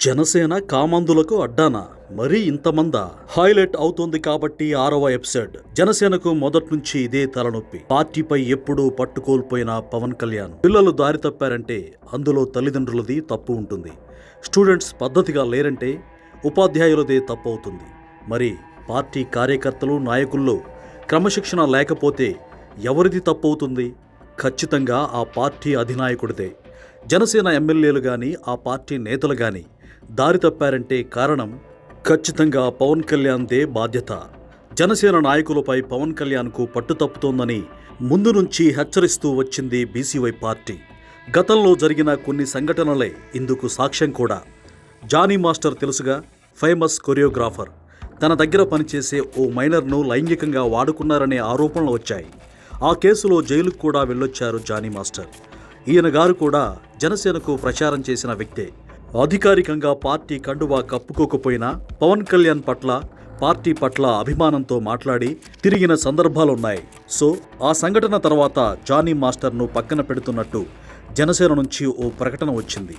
జనసేన కామందులకు అడ్డానా మరీ ఇంతమందా? హైలైట్ అవుతోంది కాబట్టి 6వ ఎపిసోడ్. జనసేనకు మొదటి నుంచి ఇదే తలనొప్పి. పార్టీపై ఎప్పుడూ పట్టుకోల్పోయిన పవన్ కళ్యాణ్ పిల్లలు దారి తప్పారంటే అందులో తల్లిదండ్రులది తప్పు ఉంటుంది. స్టూడెంట్స్ పద్ధతిగా లేరంటే ఉపాధ్యాయులదే తప్పు అవుతుంది. మరి పార్టీ కార్యకర్తలు నాయకుల్లో క్రమశిక్షణ లేకపోతే ఎవరిది తప్పు అవుతుంది? ఖచ్చితంగా ఆ పార్టీ అధినాయకుడిదే. జనసేన ఎమ్మెల్యేలు గాని ఆ పార్టీ నేతలు గాని దారి తప్పారంటే కారణం ఖచ్చితంగా పవన్ కళ్యాణ్దే బాధ్యత. జనసేన నాయకులపై పవన్ కళ్యాణ్కు పట్టు తప్పుతోందని ముందు నుంచి హెచ్చరిస్తూ వచ్చింది బీసీవై పార్టీ. గతంలో జరిగిన కొన్ని సంఘటనలే ఇందుకు సాక్ష్యం కూడా. జానీ మాస్టర్ తెలుసుగా, ఫేమస్ కొరియోగ్రాఫర్. తన దగ్గర పనిచేసే ఓ మైనర్ను లైంగికంగా వాడుకున్నారనే ఆరోపణలు వచ్చాయి. ఆ కేసులో జైలుకు కూడా వెళ్ళొచ్చారు జానీ మాస్టర్. ఈయన గారు కూడా జనసేనకు ప్రచారం చేసిన వ్యక్తే. అధికారికంగా పార్టీ కండువా కప్పుకోకపోయినా పవన్ కళ్యాణ్ పట్ల, పార్టీ పట్ల అభిమానంతో మాట్లాడి తిరిగిన సందర్భాలున్నాయి. సో ఆ సంఘటన తర్వాత జానీ మాస్టర్ను పక్కన పెడుతున్నట్టు జనసేన నుంచి ఓ ప్రకటన వచ్చింది.